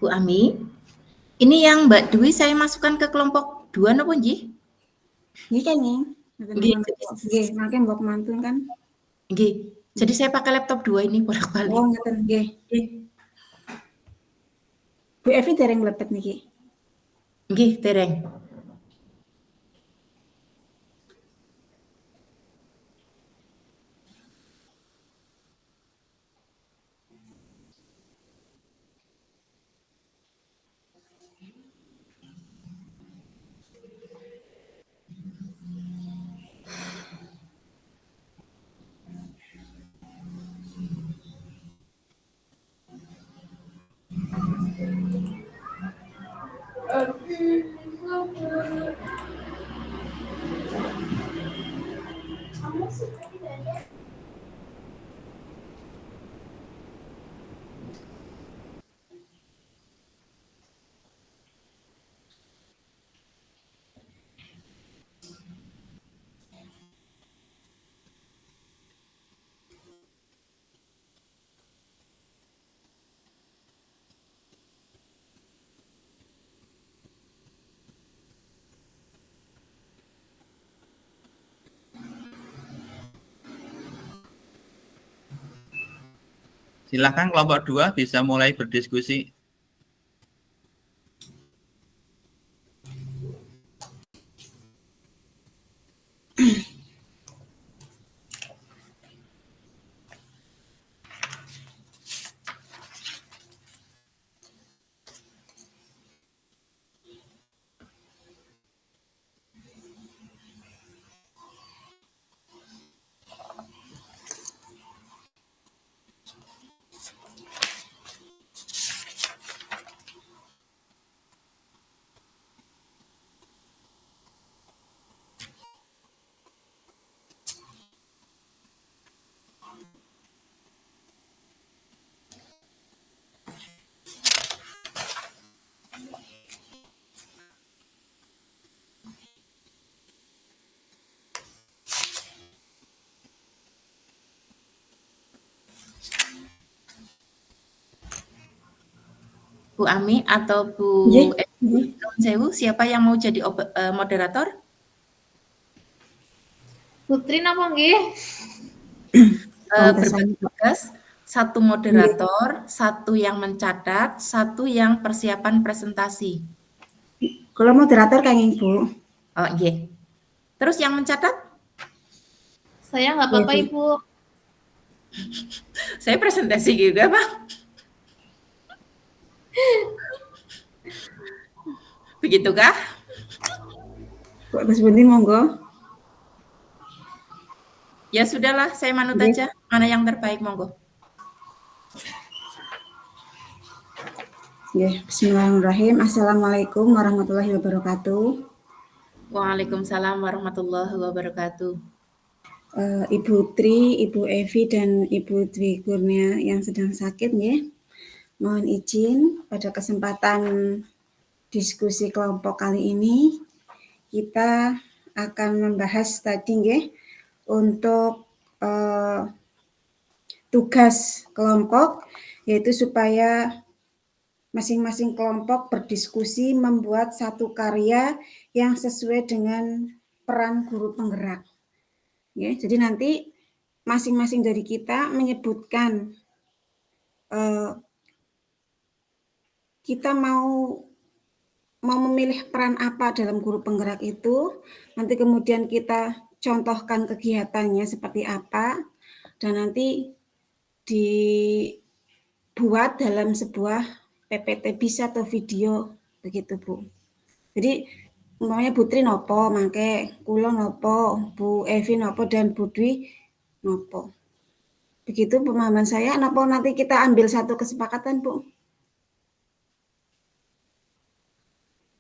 Bu Ami, ini yang Mbak Dwi saya masukkan ke kelompok 2 napa nggih? Nggih kan nggih. Nggih, Nggih, mangke mbok mantun kan. nggih. Jadi saya pakai laptop 2 ini bolak-balik. Oh, ngoten nggih. Nggih. Bu Evi dereng mlebet niki. Nggih, dereng. Silakan kelompok 2 bisa mulai berdiskusi. Bu Ami atau Bu Nggih. Evi, nuwun sewu, siapa yang mau jadi moderator? Putri napa nggih? Berbagi tugas, 1 moderator, 1 yang mencatat, 1 yang persiapan presentasi. Kalau moderator kangge Bu. Oh, nggih. Terus yang mencatat? Saya nggak apa-apa, Nggih, Ibu. Saya presentasi juga, Pak. Begitukah? Bu Gus Bunti monggo. Ya sudahlah, saya manut Nggih. aja. Mana yang terbaik, monggo. Nggih, bismillahirrahmanirrahim. Assalamualaikum warahmatullahi wabarakatuh. Waalaikumsalam warahmatullahi wabarakatuh. Ibu Tri, Ibu Evi, dan Ibu Dwi Kurnia yang sedang sakit nggih. Mohon izin pada kesempatan diskusi kelompok kali ini kita akan membahas tadi nggih untuk tugas kelompok, yaitu supaya masing-masing kelompok berdiskusi membuat satu karya yang sesuai dengan peran guru penggerak. Ya, jadi nanti masing-masing dari kita menyebutkan kita mau memilih peran apa dalam guru penggerak itu, nanti kemudian kita contohkan kegiatannya seperti apa, dan nanti dibuat dalam sebuah PPT bisa atau video, begitu Bu. Jadi umpamanya Bu Tri nopo, mangke kula nopo, Bu Evi nopo, dan Bu Dwi nopo. Begitu pemahaman saya, nopo nanti kita ambil satu kesepakatan Bu?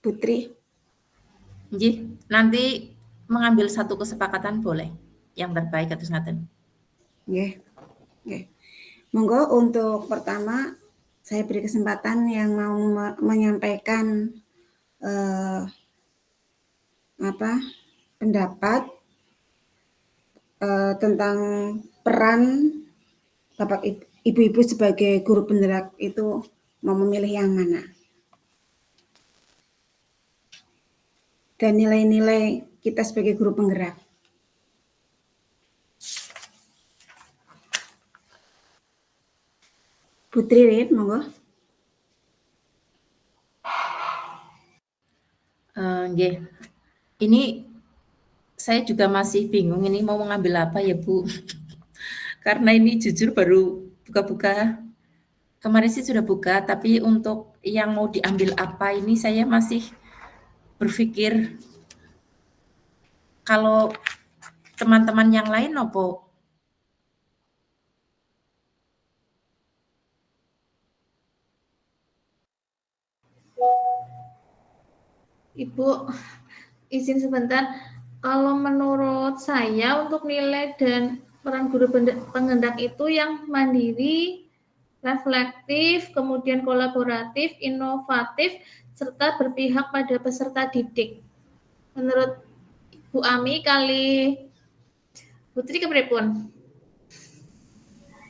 Putri. Nggih, nanti mengambil satu kesepakatan boleh. Yang terbaik atus ngaten. Nggih. Nggih. Monggo untuk pertama saya beri kesempatan yang mau menyampaikan pendapat tentang peran Bapak Ibu-ibu sebagai guru penggerak itu mau memilih yang mana. Dan nilai-nilai kita sebagai guru penggerak. Putri Rit, monggo. Nggih. Ini saya juga masih bingung ini mau mengambil apa ya Bu. Karena ini jujur baru buka-buka. Kemarin sih sudah buka, tapi untuk yang mau diambil apa ini saya masih berpikir kalau teman-teman yang lain opo. Ibu, izin sebentar. Kalau menurut saya untuk nilai dan peran guru penggerak itu yang mandiri, reflektif, kemudian kolaboratif, inovatif, serta berpihak pada peserta didik. Menurut Bu Ami kali Putri keberapun?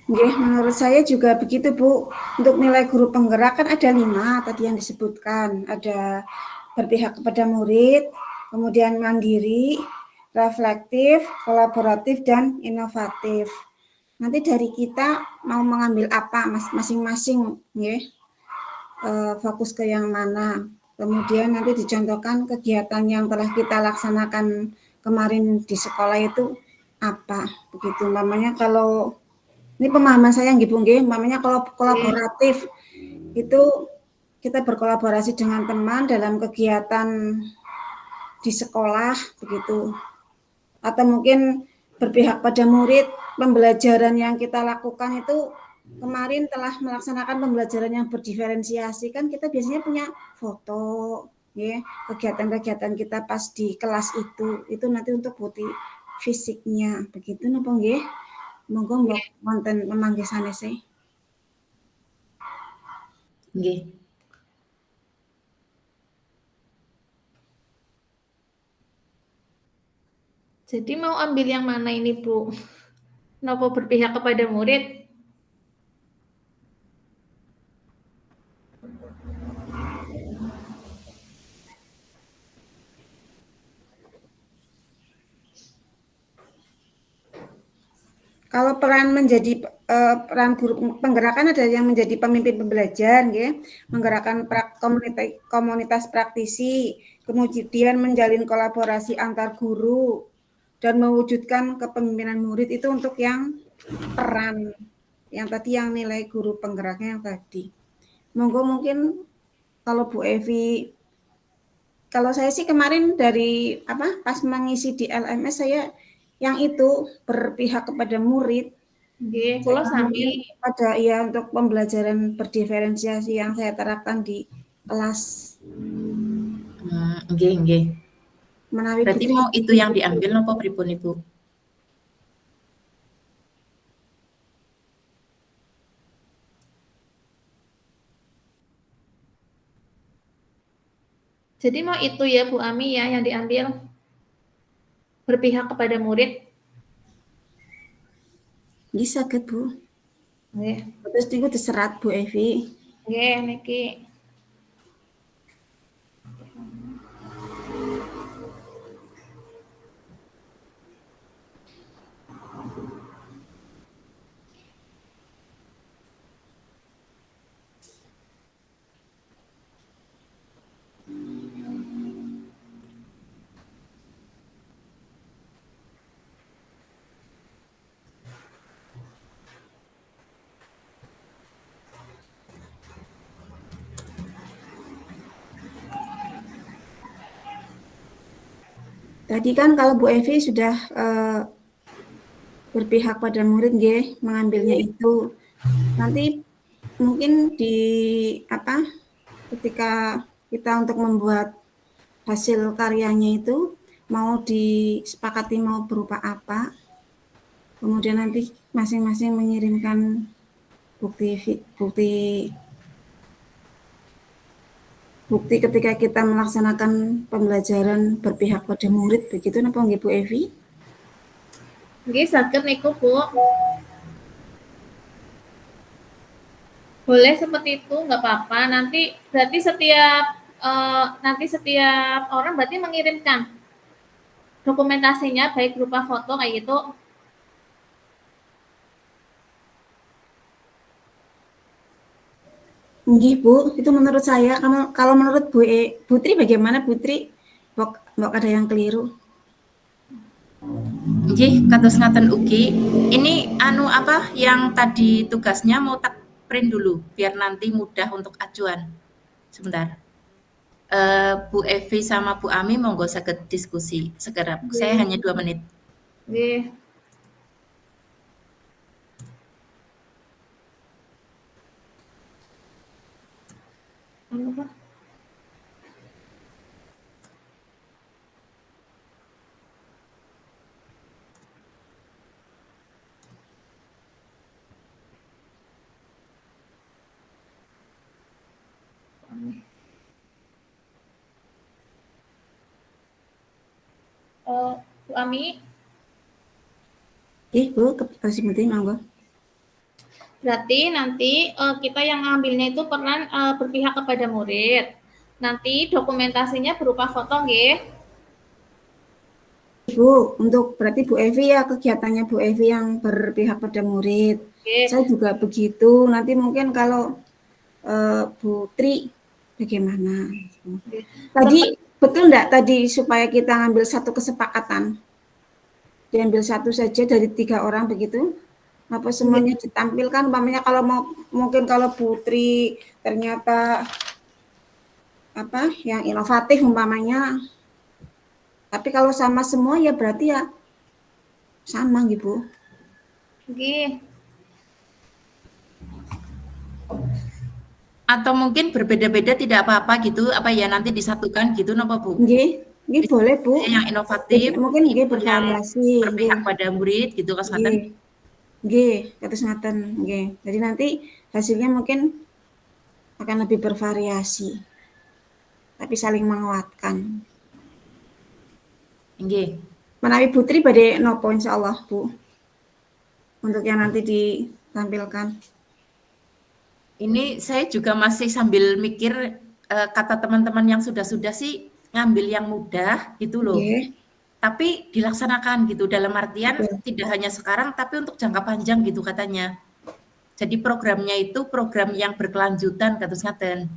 Nggih, menurut saya juga begitu Bu. Untuk nilai guru penggerak kan ada 5 tadi yang disebutkan. Ada berpihak kepada murid, kemudian mandiri, reflektif, kolaboratif, dan inovatif. Nanti dari kita mau mengambil apa masing-masing, ya. Fokus ke yang mana. Kemudian nanti dicontohkan kegiatan yang telah kita laksanakan kemarin di sekolah itu apa, begitu. Namanya kalau ini pemahaman saya nggih Bu nggih, namanya kalau kolaboratif itu kita berkolaborasi dengan teman dalam kegiatan di sekolah begitu. Atau mungkin berpihak pada murid, pembelajaran yang kita lakukan itu kemarin telah melaksanakan pembelajaran yang berdiferensiasi, kan kita biasanya punya foto, ya, kegiatan-kegiatan kita pas di kelas itu nanti untuk bukti fisiknya, begitu napa nggih? Monggo mbok wonten memanggih sanese. Nggih. Jadi mau ambil yang mana ini Bu? Kenapa berpihak kepada murid? Kalau peran menjadi peran guru penggerakan ada yang menjadi pemimpin pembelajar, ya, menggerakkan komunitas praktisi, kemudian menjalin kolaborasi antar guru, dan mewujudkan kepemimpinan murid itu untuk yang peran, yang tadi yang nilai guru penggeraknya yang tadi. Monggo mungkin kalau Bu Evi, kalau saya sih kemarin dari pas mengisi di LMS saya yang itu berpihak kepada murid. Nggih, kula sami. Pada untuk pembelajaran berdiferensiasi yang saya terapkan di kelas. Nggih. Menawi Berarti Putri, mau itu yang diambil napa pripun Ibu? Jadi mau itu ya Bu Ami ya yang diambil berpihak kepada murid. bisa ke Bu. Nggih. Terus niku diserat Bu Evi. Nggih niki. Tadi kan kalau Bu Evi sudah berpihak pada murid, nggih, mengambilnya itu. Nanti mungkin di ketika kita untuk membuat hasil karyanya itu mau disepakati mau berupa apa, kemudian nanti masing-masing mengirimkan bukti ketika kita melaksanakan pembelajaran berpihak pada murid, begitu napa nggih Bu Evi? Nggih saged niku Bu. Boleh seperti itu, nggak apa-apa. Nanti berarti setiap orang berarti mengirimkan dokumentasinya baik berupa foto kayak gitu. Nggih, Bu, itu menurut saya. Kalau menurut Putri bagaimana, Putri? Mbok ada yang keliru. Nggih, kados ngaten ugi. Ini anu apa yang tadi tugasnya mau tak print dulu biar nanti mudah untuk acuan. Sebentar. Bu Evi sama Bu Ami monggo saged diskusi segera. Saya hanya 2 menit. Nggih. Anu apa? Bu Ami, Nggih, Bu, kasih penting monggo. berarti nanti kita yang ngambilnya itu peran berpihak kepada murid. Nanti dokumentasinya berupa foto, nggih. Bu, untuk berarti Bu Evi ya kegiatannya Bu Evi yang berpihak pada murid. Nggih. Saya juga begitu. Nanti mungkin kalau Bu Tri bagaimana? Nggih. Tadi betul enggak tadi supaya kita ngambil satu kesepakatan? Diambil satu saja dari 3 orang begitu? Apa semuanya ditampilkan? Umpamanya kalau mungkin kalau Putri ternyata apa yang inovatif umpamanya. Tapi kalau sama semua ya berarti ya sama gitu. Nggih. Atau mungkin berbeda-beda tidak apa-apa gitu, apa ya nanti disatukan gitu napa Bu? Nggih, nggih boleh Bu. Yang inovatif, Mungkin nggih itu yang bervariasi, berpihak nggih. pada murid gitu Kas ngaten. Nggih. Nggih, kados ngaten, nggih. Jadi nanti hasilnya mungkin akan lebih bervariasi. Tapi saling menguatkan. Nggih. Menawi Putri badhe nopo insyaallah, Bu. Untuk yang nanti ditampilkan. Ini saya juga masih sambil mikir kata teman-teman yang sudah-sudah sih ngambil yang mudah gitu loh. Nggih. Tapi dilaksanakan gitu dalam artian Betul. tidak hanya sekarang tapi untuk jangka panjang gitu katanya. Jadi programnya itu program yang berkelanjutan kados ngaten.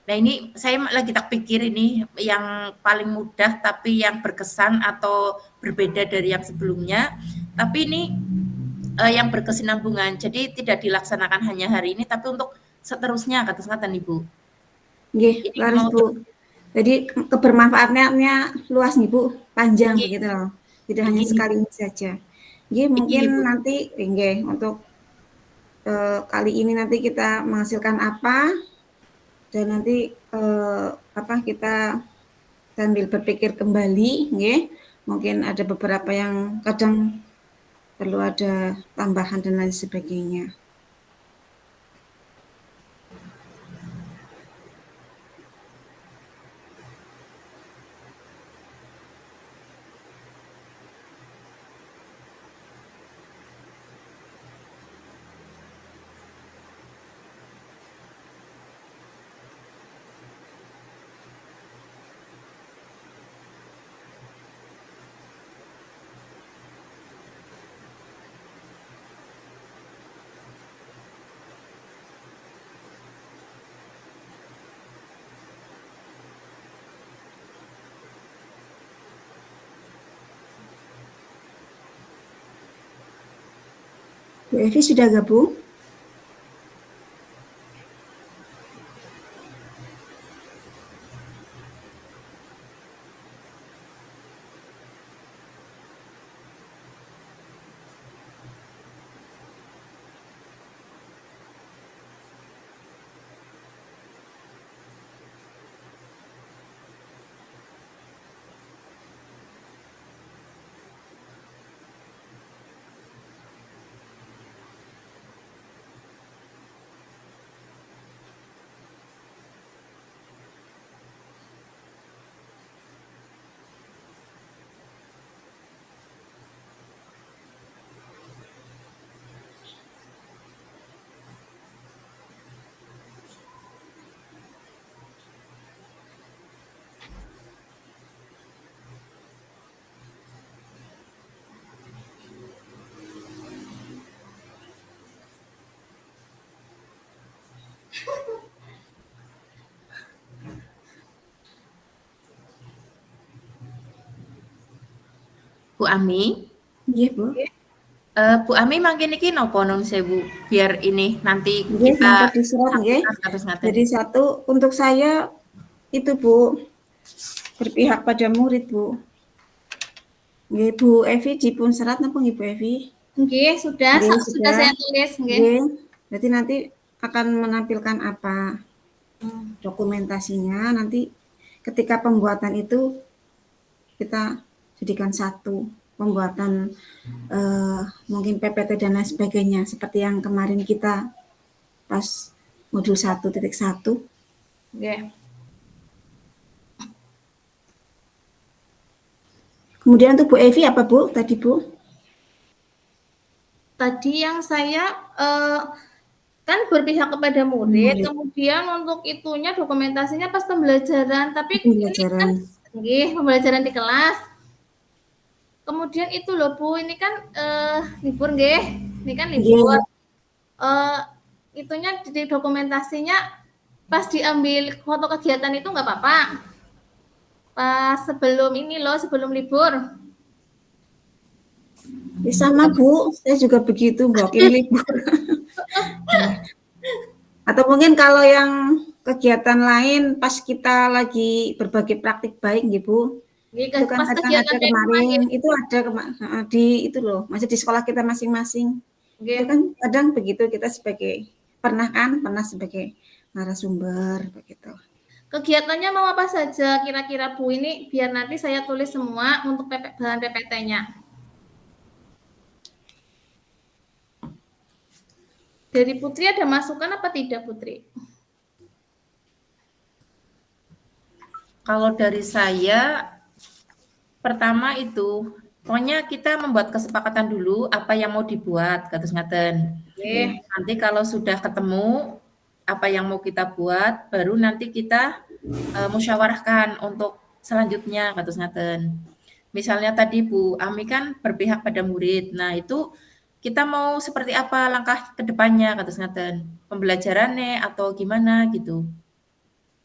Nah ini saya lagi tak pikir ini yang paling mudah tapi yang berkesan atau berbeda dari yang sebelumnya. Tapi ini yang berkesinambungan. Jadi tidak dilaksanakan hanya hari ini tapi untuk seterusnya kados ngaten Ibu. Nggih, Ini laris mau Bu. Jadi kebermanfaatannya luas nih Bu, panjang Nggih. begitu loh. Tidak hanya Nggih. sekali ini saja. Nggih, mungkin Nggih, Bu. nanti nggih untuk kali ini nanti kita menghasilkan apa dan nanti apa kita sambil berpikir kembali, nggih. Mungkin ada beberapa yang kadang perlu ada tambahan dan lain sebagainya. Bu Evi sudah gabung? Bu Ami. Nggih, Bu. Bu Ami mangke niki napa nun sewu biar ini nanti Nggih, kita mangke disurat nggih. sampaikan kados ngaten. Jadi satu untuk saya itu Bu berpihak pada murid Bu. Nggih, Bu Evi dipun serat napa nggih Bu Evi? Nggih, sudah Nggih, sudah saya tulis nggih. Nggih. Berarti nanti akan menampilkan apa dokumentasinya nanti ketika pembuatan itu kita jadikan satu pembuatan mungkin PPT dan lain sebagainya seperti yang kemarin kita pas modul 1.1. Nggih. Kemudian untuk Bu Evi apa Bu tadi Bu? Tadi yang saya kan berpihak kepada murid, kemudian untuk itunya dokumentasinya pas pembelajaran, tapi Pembelajaran. ini kan nggih, pembelajaran di kelas. Kemudian itu loh Bu, ini kan libur nggih. Ini kan libur. Itunya di dokumentasinya pas diambil foto kegiatan itu nggak apa-apa. Pas sebelum ini loh, sebelum libur. Ya sama Bu, saya juga begitu Mbak, ini libur. Atau mungkin kalau yang kegiatan lain pas kita lagi berbagi praktik baik gitu Bu. Itu kan Pas kadang ada kemarin, itu ada di itu loh, masih di sekolah kita masing-masing. Itu kan kadang begitu kita sebagai pernah sebagai narasumber begitu. Kegiatannya mau apa saja kira-kira Bu, ini biar nanti saya tulis semua untuk bahan PPT-nya. Dari Putri ada masukan apa tidak Putri? Kalau dari saya pertama itu pokoknya kita membuat kesepakatan dulu apa yang mau dibuat kados ngaten. Nanti kalau sudah ketemu apa yang mau kita buat baru nanti kita musyawarahkan untuk selanjutnya kados ngaten. Misalnya tadi Bu Ami kan berpihak pada murid. Nah, itu kita mau seperti apa langkah ke depannya kados ngaten. Pembelajarannya atau gimana gitu.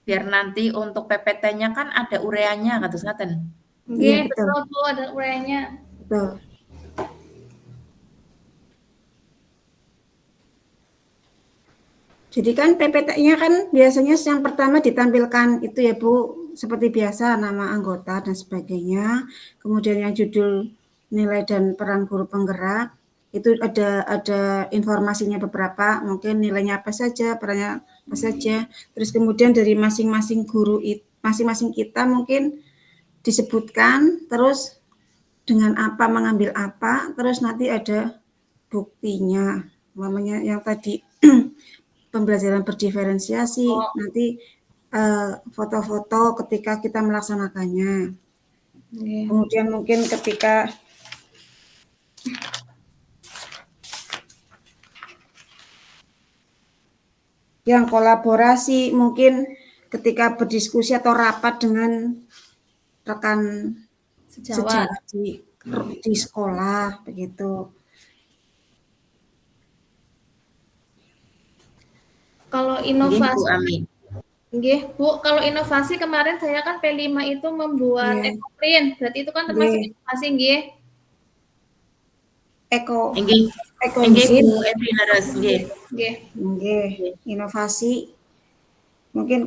Biar nanti untuk PPT-nya kan ada ureanya kados ngaten. Iya, betul Bu, ada ureanya. Betul. Jadi kan PPT-nya kan biasanya yang pertama ditampilkan itu ya Bu, seperti biasa nama anggota dan sebagainya. Kemudian yang judul nilai dan peran guru penggerak itu ada informasinya beberapa, mungkin nilainya apa saja, perannya apa saja. Terus kemudian dari masing-masing guru masing-masing kita mungkin disebutkan, terus dengan apa mengambil apa, terus nanti ada buktinya, namanya yang tadi pembelajaran berdiferensiasi, nanti foto-foto ketika kita melaksanakannya. Kemudian mungkin ketika yang kolaborasi, mungkin ketika berdiskusi atau rapat dengan rekan sejawat di sekolah begitu. Kalau inovasi, nggih Bu, kalau inovasi kemarin saya kan P5 itu membuat ekoprint, berarti itu kan termasuk inovasi nggih. Nggih Bu Evi leres nggih. Inovasi mungkin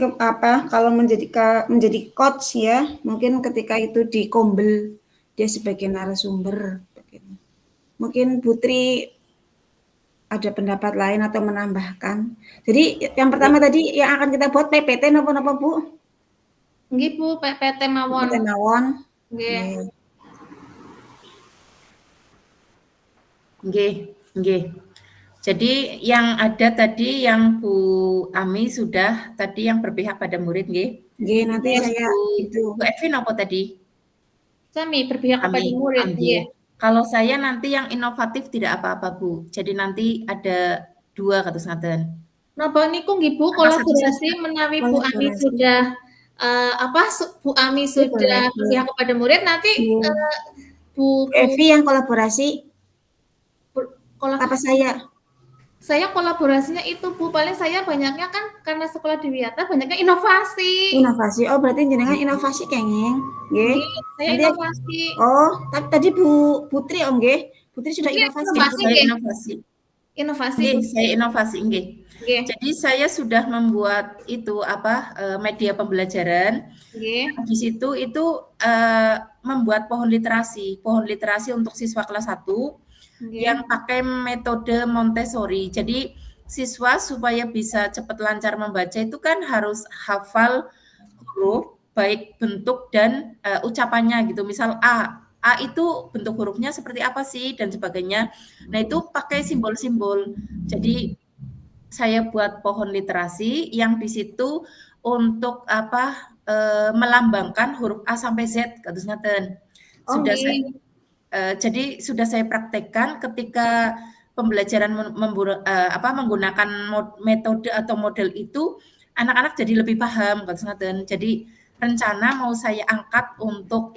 kalau menjadi coach ya, mungkin ketika itu di Kombel dia sebagai narasumber. Mungkin Putri ada pendapat lain atau menambahkan. Jadi yang pertama tadi yang akan kita buat PPT napa Bu? Nggih Bu, PPT mawon. PPT mawon. Nggih. Jadi yang ada tadi yang Bu Ami sudah tadi yang berpihak pada murid nggih. Nggih, nanti saya Bu Evi napa tadi? Kami berpihak kepada murid nggih. Kalau saya nanti yang inovatif tidak apa-apa Bu. Jadi nanti ada 2 kados ngaten. Napa niku nggih Bu, kolaborasi menawi Bu Ami sudah Bu Ami sudah berpihak kepada murid, nanti Bu Evi yang kolaborasi apa saya? Saya kolaborasinya itu Bu, paling saya banyaknya kan karena sekolah di Wiyata banyaknya inovasi. Inovasi. Oh, berarti jenengan inovasi kenging. Nggih. Nggih, saya Nanti inovasi. oh, tadi Bu Putri nggih. Putri sudah Putri inovasi. inovasi Saya nggih. inovasi. Inovasi Nggih, Bu. saya inovasi nggih. Nggih. Jadi saya sudah membuat itu media pembelajaran. Nggih. Di situ itu membuat pohon literasi untuk siswa kelas 1 Nggih. yang pakai metode Montessori. Jadi siswa supaya bisa cepat lancar membaca itu kan harus hafal huruf, baik bentuk dan ucapannya gitu. Misal A itu bentuk hurufnya seperti apa sih dan sebagainya. Nah, itu pakai simbol-simbol. Jadi saya buat pohon literasi yang di situ untuk melambangkan huruf A sampai Z kados ngaten. Oh, Sudah nggih. saya jadi sudah saya praktekkan ketika pembelajaran menggunakan metode atau model itu, anak-anak jadi lebih paham kados ngaten. Jadi rencana mau saya angkat untuk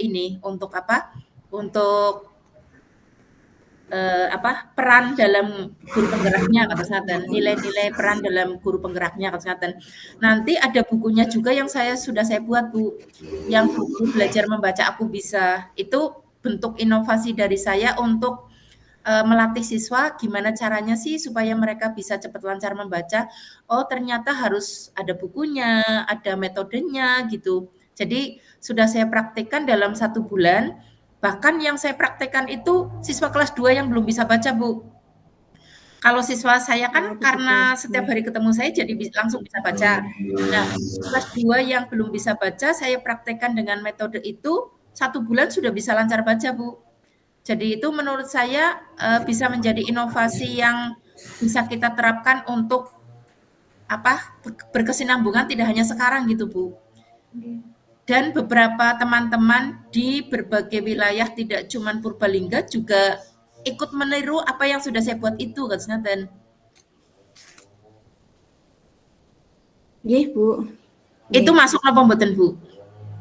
peran dalam guru penggeraknya kados ngaten, nilai-nilai peran dalam guru penggeraknya kados ngaten. Nanti ada bukunya juga yang sudah saya buat Bu, yang buku belajar membaca aku bisa. Itu bentuk inovasi dari saya untuk melatih siswa gimana caranya sih supaya mereka bisa cepat lancar membaca. Oh, ternyata harus ada bukunya, ada metodenya gitu. Jadi sudah saya praktikkan dalam 1 bulan. Bahkan yang saya praktekkan itu siswa kelas 2 yang belum bisa baca, Bu. Kalau siswa saya kan karena setiap hari ketemu saya jadi langsung bisa baca. Nah, kelas 2 yang belum bisa baca saya praktekkan dengan metode itu 1 bulan sudah bisa lancar baca, Bu. Jadi itu menurut saya bisa menjadi inovasi yang bisa kita terapkan untuk berkesinambungan tidak hanya sekarang gitu, Bu. Dan beberapa teman-teman di berbagai wilayah tidak cuma Purbalingga juga ikut meniru apa yang sudah saya buat itu kados ngaten. Nggih, Bu. Itu masuk napa mboten, Bu?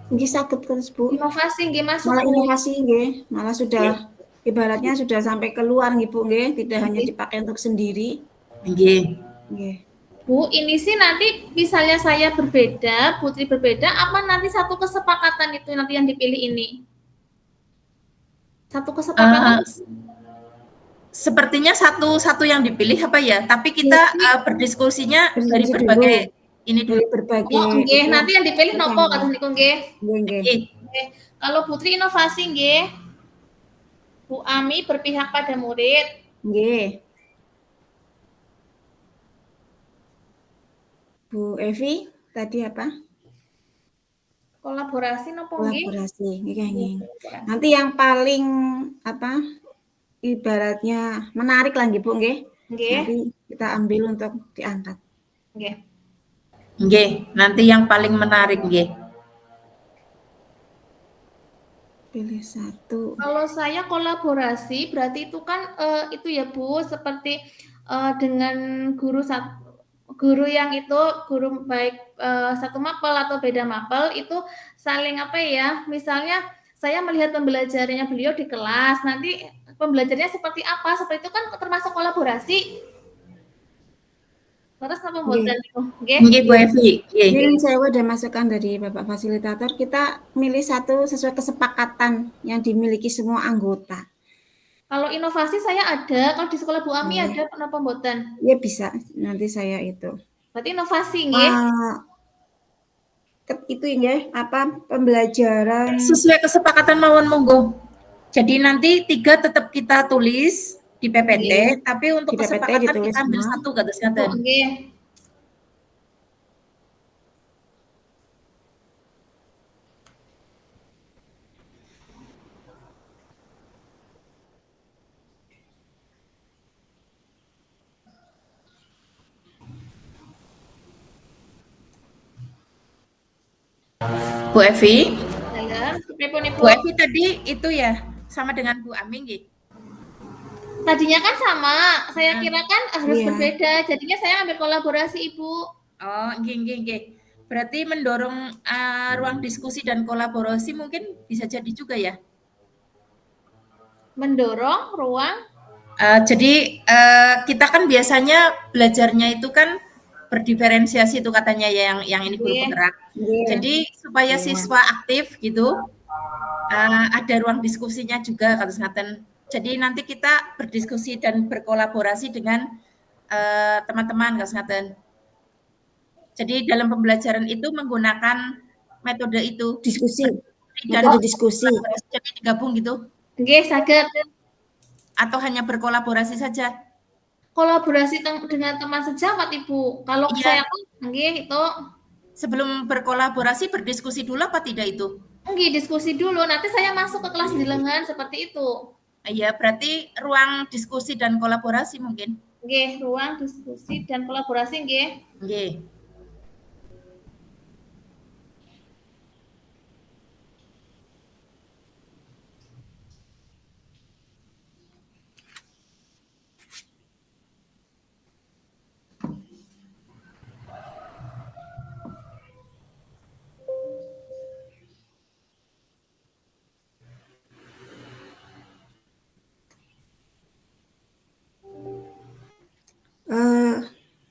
Nggih saged terus, Bu. Inovasi nggih masuk. Malah Bu. inovasi nggih, malah sudah ibaratnya sudah sampai keluar nggih, Bu nggih, tidak hanya dipakai untuk sendiri. Nggih. Nggih. Bu, ini sih nanti misalnya saya berbeda, Putri berbeda, apa nanti satu kesepakatan itu nanti yang dipilih ini? Satu kesepakatan? Sepertinya satu yang dipilih apa ya? Tapi kita berdiskusinya dari berbagai ini dulu. Berbagai. Oh, nggih, nanti yang dipilih nopo kados niku nggih. Nggih. Kalau Putri inovasi nggih. Bu Ami berpihak pada murid. Nggih. Bu Evi tadi apa? Kolaborasi nopo nggih? Kolaborasi, nggih. Nanti yang paling ibaratnya menarik lah nggih, Bu nggih. Nanti kita ambil untuk diangkat. Nggih. Nggih, nanti yang paling menarik nggih. Pilih satu. Kalau saya kolaborasi berarti itu kan itu ya Bu, seperti dengan guru yang itu guru baik satu mapel atau beda mapel itu saling misalnya saya melihat pembelajarannya beliau di kelas, nanti pembelajarannya seperti apa, seperti itu kan termasuk kolaborasi. Terus apa mboten niku? Nggih, Bu Evi. Ini saya udah masukkan dari Bapak Fasilitator, kita milih satu sesuai kesepakatan yang dimiliki semua anggota. Kalau inovasi saya ada, kalau di sekolah Bu Ami ada kenapa mboten? Ya bisa, nanti saya itu. Berarti inovasi nggih. Itu nggih, pembelajaran sesuai kesepakatan mawon monggo. Jadi nanti 3 tetap kita tulis di PPT, tapi untuk di PPT kesepakatan ditulis kita ambil semua. 1 kados ngaten. Nggih. Bu Evi? Saya, Bu Evi tadi itu ya sama dengan Bu Ami nggih? Tadinya kan sama, saya kira kan harus berbeda, jadinya saya ambil kolaborasi Ibu. Oh, nggih. Berarti mendorong ruang diskusi dan kolaborasi mungkin bisa jadi juga ya? Mendorong ruang Jadi kita kan biasanya belajarnya itu kan berdiferensiasi itu katanya ya yang ini guru Nggih. penggerak. Nggih. Jadi supaya Iya. siswa aktif gitu, ada ruang diskusinya juga kados ngaten. Jadi nanti kita berdiskusi dan berkolaborasi dengan teman-teman kados ngaten. Jadi dalam pembelajaran itu menggunakan metode itu Diskusi, dan metode diskusi. jadi digabung gitu Nggih, saged. atau hanya berkolaborasi saja. Kolaborasi dengan teman sejawat, Ibu. Kalau Iya. saya pun nggih itu Sebelum berkolaborasi berdiskusi dulu apa tidak itu? nggih diskusi dulu, nanti saya masuk ke kelas jenengan seperti itu. Iya, berarti ruang diskusi dan kolaborasi mungkin. Nggih, ruang diskusi dan kolaborasi nggih. Nggih.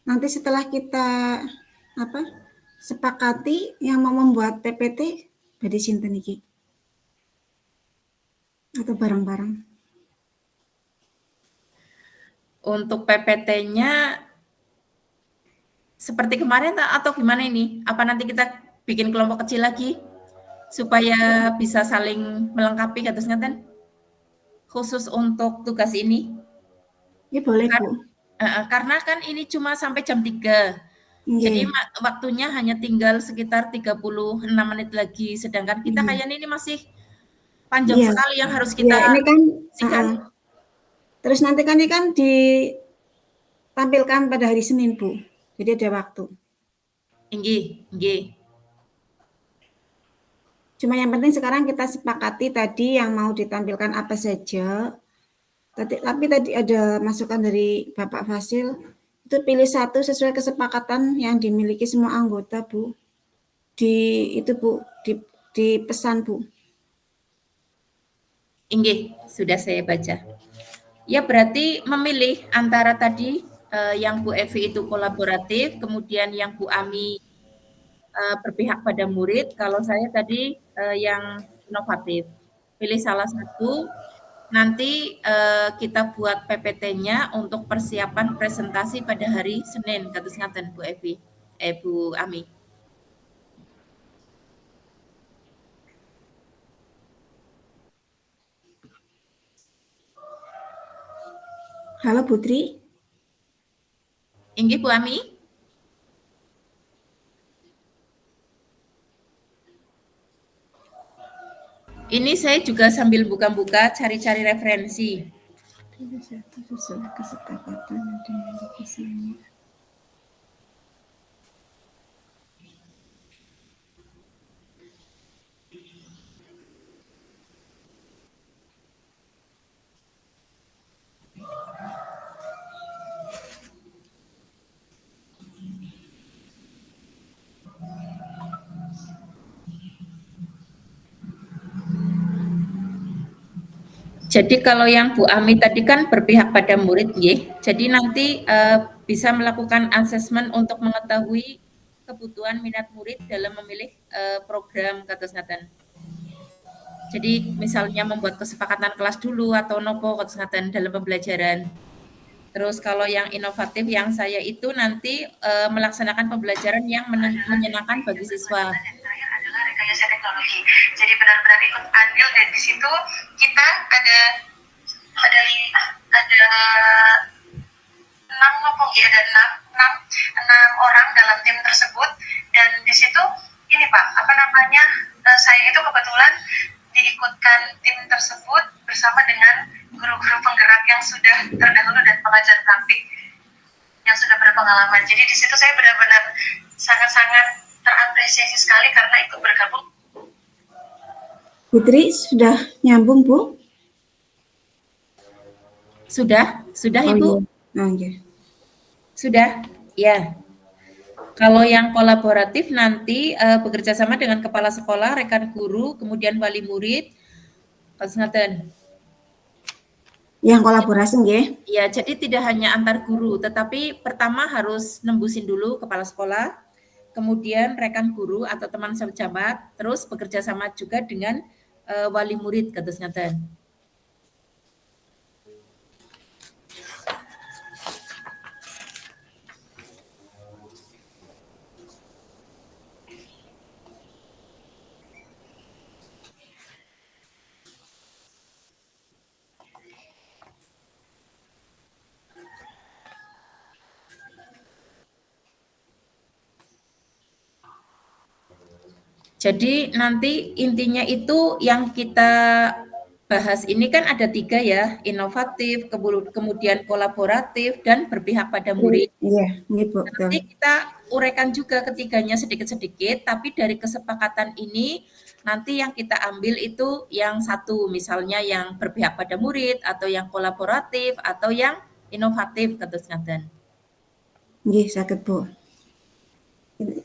Nanti setelah kita sepakati yang mau membuat PPT badhe sinten iki? Atau bareng-bareng? Untuk PPT-nya seperti kemarin atau gimana ini? Apa nanti kita bikin kelompok kecil lagi supaya bisa saling melengkapi kados ngaten? Khusus untuk tugas ini. Ya boleh, Bu. Karena kan ini cuma sampai jam 3. Jadi Nggih. waktunya hanya tinggal sekitar 36 menit lagi. Sedangkan kita kayaknya ini masih panjang Iya. sekali yang harus Ya, kita ini kan sikan. terus nanti kan ini kan ditampilkan pada hari Senin, Bu. Jadi ada waktu. Nggih, nggih. Cuma yang penting sekarang kita sepakati tadi yang mau ditampilkan apa saja. Tapi tadi ada masukan dari Bapak Fasil, itu pilih satu sesuai kesepakatan yang dimiliki semua anggota, Bu. Dipesan, Bu. Nggih, sudah saya baca. Ya berarti memilih antara tadi yang Bu Evi itu kolaboratif, kemudian yang Bu Ami berpihak pada murid, kalau saya tadi yang inovatif. Pilih salah satu, nanti kita buat PPT-nya untuk persiapan presentasi pada hari Senin, kados ngaten Bu Evi, Bu Ami. Halo Putri. Inggih Bu Ami. Ini saya juga sambil buka-buka cari-cari referensi. Satu sesuai kesepakatan dengan lukisannya. Jadi kalau yang Bu Ami tadi kan berpihak pada murid, nggih. Jadi nanti bisa melakukan assessment untuk mengetahui kebutuhan minat murid dalam memilih program kados ngaten. Jadi misalnya membuat kesepakatan kelas dulu atau nopo kados ngaten dalam pembelajaran. Terus kalau yang inovatif yang saya itu nanti melaksanakan pembelajaran yang menyenangkan bagi siswa. Adalah rekayasa teknologi. Jadi benar-benar ikut andil dan di situ kita ada 6 orang dalam tim tersebut dan di situ ini Pak, saya itu kebetulan diikutkan tim tersebut bersama dengan guru-guru penggerak yang sudah terdahulu dan pengajar praktik yang sudah berpengalaman. Jadi di situ saya benar-benar sangat-sangat terapresiasi sekali karena ikut bergabung. Putri sudah nyambung, Bu? Sudah Ibu? Iya. Sudah, ya. Kalau yang kolaboratif nanti bekerja sama dengan kepala sekolah, rekan guru, kemudian wali murid. Yang kolaborasi nggih. Ya, jadi tidak hanya antar guru, tetapi pertama harus nembusin dulu kepala sekolah, kemudian rekan guru atau teman sejabat, terus bekerja sama juga dengan wali murid kados ngaten. Jadi nanti intinya itu yang kita bahas ini kan ada 3 ya, inovatif, kemudian kolaboratif, dan berpihak pada murid. Iya, nggih Bu, betul. Nanti kita uraikan juga ketiganya sedikit-sedikit, tapi dari kesepakatan ini nanti yang kita ambil itu yang satu, misalnya yang berpihak pada murid, atau yang kolaboratif, atau yang inovatif kados ngaten. Nggih, saged Bu.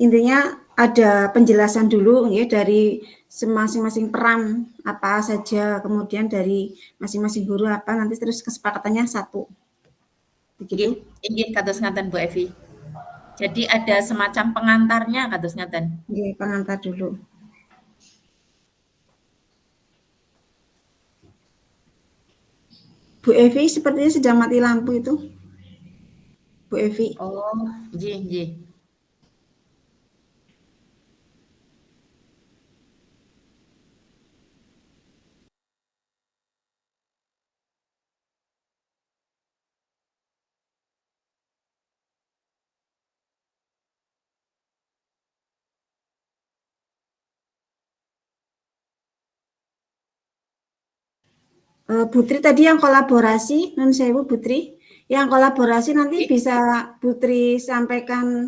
Intinya ada penjelasan dulu ya dari masing-masing peran apa saja, kemudian dari masing-masing guru apa, nanti terus kesepakatannya satu. Begitu? Inggih kados ngaten Bu Evi. Jadi ada semacam pengantarnya kados ngaten. Nggih, pengantar dulu. Bu Evi sepertinya sedang mati lampu itu. Bu Evi. Oh, nggih, nggih. Putri tadi yang kolaborasi, Nun Sewu Putri, yang kolaborasi nanti bisa Putri sampaikan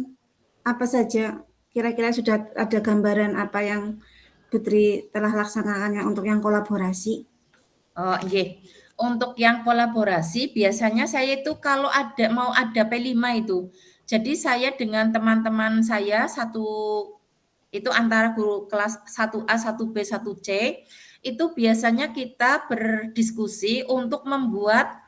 apa saja, kira-kira sudah ada gambaran apa yang Putri telah laksanakannya untuk yang kolaborasi? Oh, nggih. Untuk yang kolaborasi biasanya saya itu kalau mau ada P5 itu. Jadi saya dengan teman-teman saya itu antara guru kelas 1A, 1B, 1C, itu biasanya kita berdiskusi untuk membuat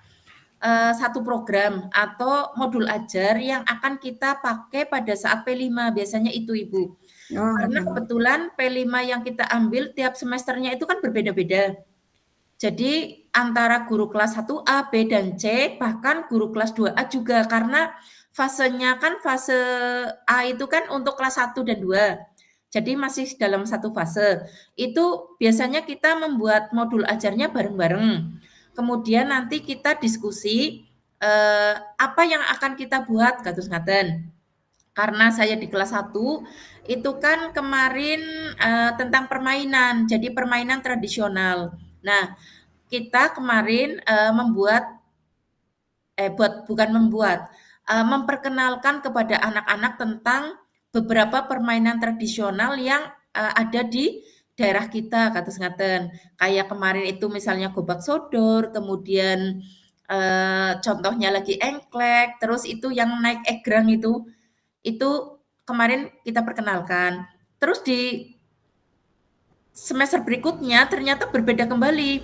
satu program atau modul ajar yang akan kita pakai pada saat P5, biasanya itu Ibu. Karena kebetulan P5 yang kita ambil tiap semesternya itu kan berbeda-beda. Jadi antara guru kelas 1A, B, dan C, bahkan guru kelas 2A juga, karena fasenya kan fase A itu kan untuk kelas 1 dan 2. Jadi masih dalam satu fase. Itu biasanya kita membuat modul ajarnya bareng-bareng. Kemudian nanti kita diskusi apa yang akan kita buat kados ngaten. Karena saya di kelas 1 itu kan kemarin tentang permainan, jadi permainan tradisional. Nah, kita kemarin memperkenalkan kepada anak-anak tentang beberapa permainan tradisional yang ada di daerah kita kados ngaten. Kayak kemarin itu misalnya gobak sodor, kemudian contohnya lagi engklek, terus itu yang naik egrang itu kemarin kita perkenalkan. Terus di semester berikutnya ternyata berbeda kembali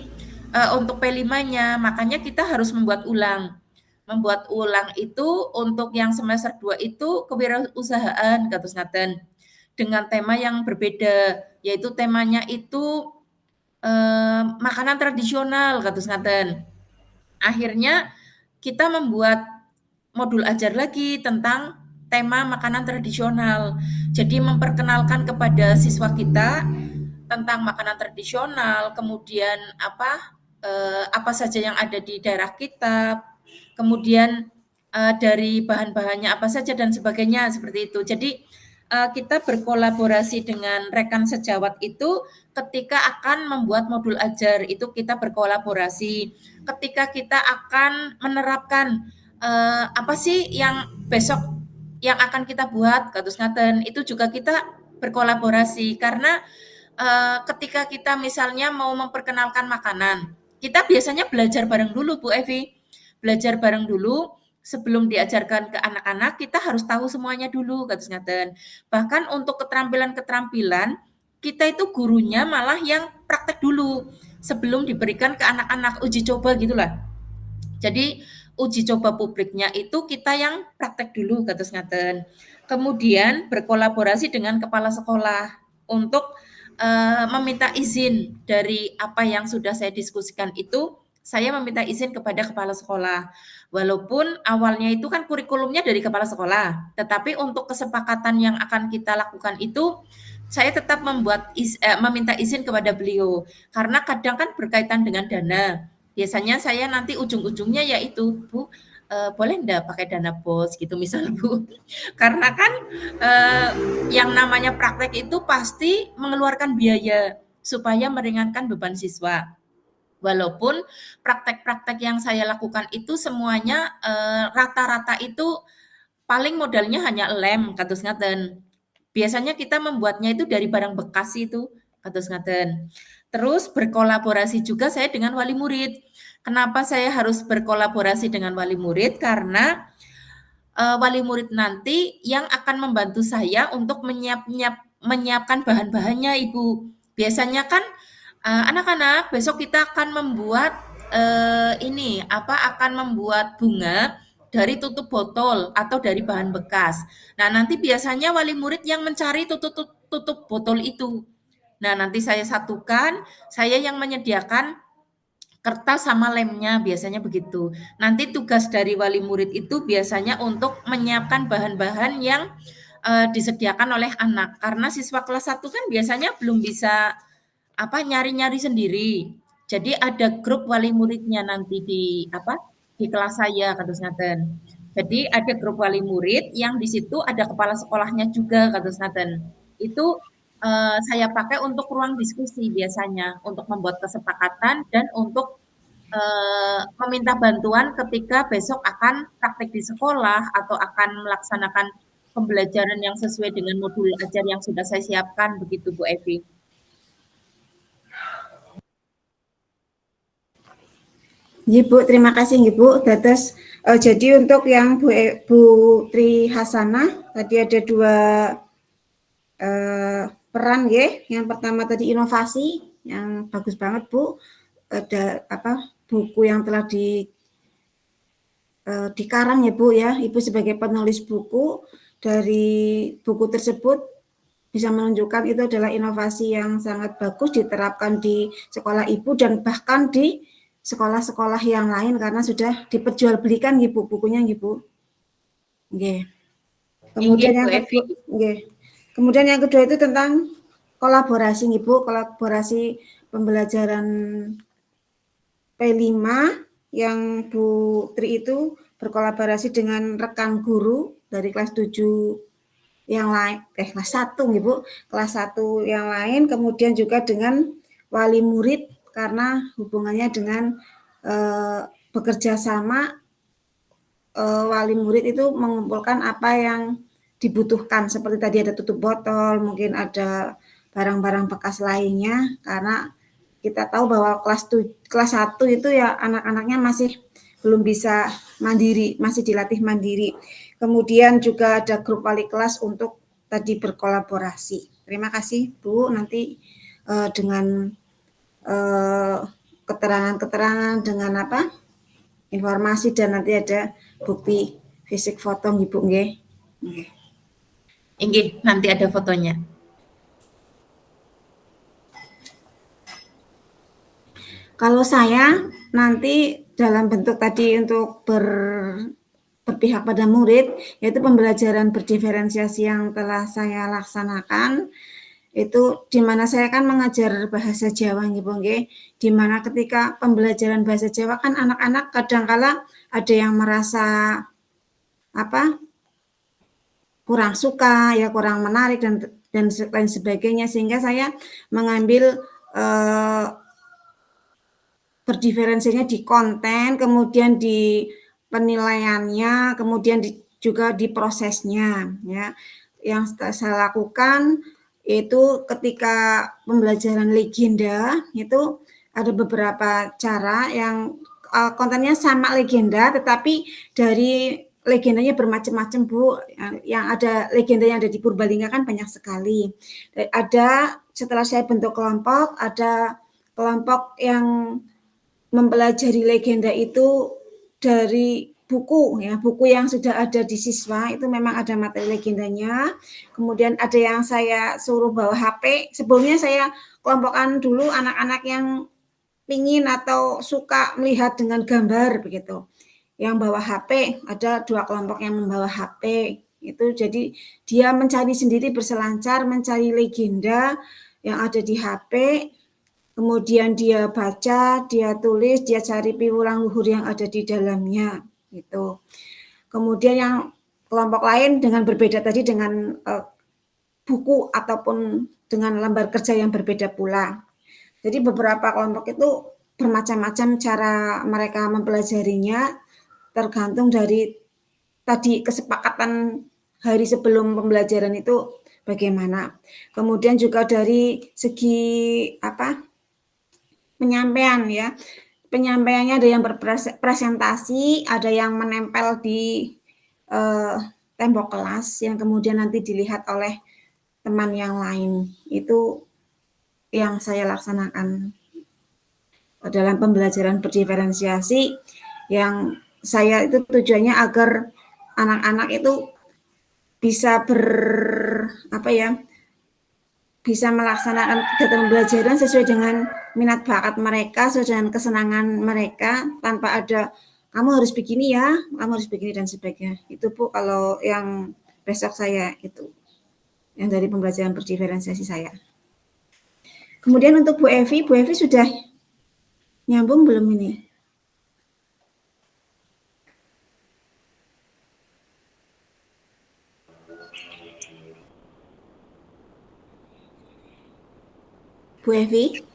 untuk P5-nya, makanya kita harus membuat ulang. Membuat ulang itu untuk yang semester 2 itu kewirausahaan kados ngaten. Dengan tema yang berbeda, yaitu temanya itu makanan tradisional kados ngaten. Akhirnya kita membuat modul ajar lagi tentang tema makanan tradisional. Jadi memperkenalkan kepada siswa kita tentang makanan tradisional, kemudian apa saja yang ada di daerah kita, kemudian dari bahan-bahannya apa saja dan sebagainya seperti itu. Jadi kita berkolaborasi dengan rekan sejawat itu ketika akan membuat modul ajar, itu kita berkolaborasi. Ketika kita akan menerapkan apa sih yang besok yang akan kita buat kados ngaten, itu juga kita berkolaborasi karena ketika kita misalnya mau memperkenalkan makanan, kita biasanya belajar bareng dulu Bu Evi. Belajar bareng dulu sebelum diajarkan ke anak-anak, kita harus tahu semuanya dulu kados ngaten. Bahkan untuk keterampilan-keterampilan, kita itu gurunya malah yang praktek dulu sebelum diberikan ke anak-anak, uji coba gitulah. Jadi uji coba publiknya itu kita yang praktek dulu kados ngaten. Kemudian berkolaborasi dengan kepala sekolah untuk meminta izin dari apa yang sudah saya diskusikan itu, saya meminta izin kepada kepala sekolah. Walaupun awalnya itu kan kurikulumnya dari kepala sekolah, tetapi untuk kesepakatan yang akan kita lakukan itu saya tetap meminta izin kepada beliau karena kadang kan berkaitan dengan dana. Biasanya saya nanti ujung-ujungnya yaitu, Bu, boleh enggak pakai dana BOS gitu misal, Bu. Karena kan yang namanya praktek itu pasti mengeluarkan biaya supaya meringankan beban siswa. Walaupun praktek-praktek yang saya lakukan itu semuanya rata-rata itu paling modalnya hanya lem kados ngaten. Biasanya kita membuatnya itu dari barang bekas itu kados ngaten. Terus berkolaborasi juga saya dengan wali murid. Kenapa saya harus berkolaborasi dengan wali murid? Karena wali murid nanti yang akan membantu saya untuk menyiapkan bahan-bahannya, Ibu. Biasanya kan anak-anak besok kita akan membuat akan membuat bunga dari tutup botol atau dari bahan bekas. Nah, nanti biasanya wali murid yang mencari tutup botol itu. Nah, nanti saya satukan, saya yang menyediakan kertas sama lemnya, biasanya begitu. Nanti tugas dari wali murid itu biasanya untuk menyiapkan bahan-bahan yang disediakan oleh anak. Karena siswa kelas 1 kan biasanya belum bisa nyari-nyari sendiri. Jadi ada grup wali muridnya nanti di kelas saya kados ngaten. Jadi ada grup wali murid yang di situ ada kepala sekolahnya juga kados ngaten. Itu saya pakai untuk ruang diskusi biasanya untuk membuat kesepakatan dan untuk meminta bantuan ketika besok akan praktek di sekolah atau akan melaksanakan pembelajaran yang sesuai dengan modul ajar yang sudah saya siapkan begitu Bu Evi. Ya Bu, terima kasih Bu. Dados jadi untuk yang Bu Tri Hasanah tadi ada 2 peran ya. Yang pertama tadi inovasi yang bagus banget Bu. Ada buku yang telah dikarang ya Bu ya. Ibu sebagai penulis buku dari buku tersebut bisa menunjukkan itu adalah inovasi yang sangat bagus diterapkan di sekolah Ibu dan bahkan di sekolah-sekolah yang lain karena sudah diperjualbelikan Bu bukunya Bu. Nggih. Kemudian yang kedua itu tentang kolaborasi Bu, kolaborasi pembelajaran P5 yang Bu Tri itu berkolaborasi dengan rekan guru dari kelas 7 yang lain, kelas 1 Bu, kelas 1 yang lain, kemudian juga dengan wali murid karena hubungannya dengan bekerja sama wali murid itu mengumpulkan apa yang dibutuhkan seperti tadi ada tutup botol, mungkin ada barang-barang bekas lainnya karena kita tahu bahwa kelas 1 itu ya anak-anaknya masih belum bisa mandiri, masih dilatih mandiri. Kemudian juga ada grup wali kelas untuk tadi berkolaborasi. Terima kasih Bu, nanti dengan keterangan-keterangan dengan informasi dan nanti ada bukti fisik foto Bu nggih. Nggih, nanti ada fotonya. Kalau saya nanti dalam bentuk tadi untuk berpihak pada murid, yaitu pembelajaran berdiferensiasi yang telah saya laksanakan, itu di mana saya kan mengajar bahasa Jawa nggih, di mana ketika pembelajaran bahasa Jawa kan anak-anak kadangkala ada yang merasa kurang suka ya, kurang menarik dan lain sebagainya, sehingga saya mengambil berdiferensinya di konten, kemudian di penilaiannya, kemudian juga di prosesnya ya. Yang saya lakukan itu ketika pembelajaran legenda itu ada beberapa cara yang kontennya sama legenda tetapi dari legendanya bermacam-macam Bu. Yang ada legenda yang ada di Purbalingga kan banyak sekali. Ada setelah saya bentuk kelompok, ada kelompok yang mempelajari legenda itu dari buku ya, buku yang sudah ada di siswa itu memang ada materi legendanya. Kemudian ada yang saya suruh bawa HP. Sebelumnya saya kelompokkan dulu anak-anak yang pingin atau suka melihat dengan gambar begitu. Yang bawa HP, ada 2 kelompok yang membawa HP. Itu jadi dia mencari sendiri berselancar, mencari legenda yang ada di HP. Kemudian dia baca, dia tulis, dia cari piwulang luhur yang ada di dalamnya gitu. Kemudian yang kelompok lain dengan berbeda tadi dengan buku ataupun dengan lembar kerja yang berbeda pula. Jadi beberapa kelompok itu bermacam-macam cara mereka mempelajarinya tergantung dari tadi kesepakatan hari sebelum pembelajaran itu bagaimana. Kemudian juga dari segi penyampaian ya. Penyampaiannya ada yang berpresentasi, ada yang menempel di tembok kelas yang kemudian nanti dilihat oleh teman yang lain. Itu yang saya laksanakan dalam pembelajaran berdiferensiasi, yang saya itu tujuannya agar anak-anak itu bisa bisa melaksanakan kegiatan pembelajaran sesuai dengan minat bakat mereka, sesuai dengan kesenangan mereka, tanpa ada kamu harus begini ya, kamu harus begini dan sebagainya. Itu Bu kalau yang besok saya itu, yang dari pembelajaran berdiferensiasi saya. Kemudian untuk Bu Evi sudah nyambung belum ini? Bu Evi?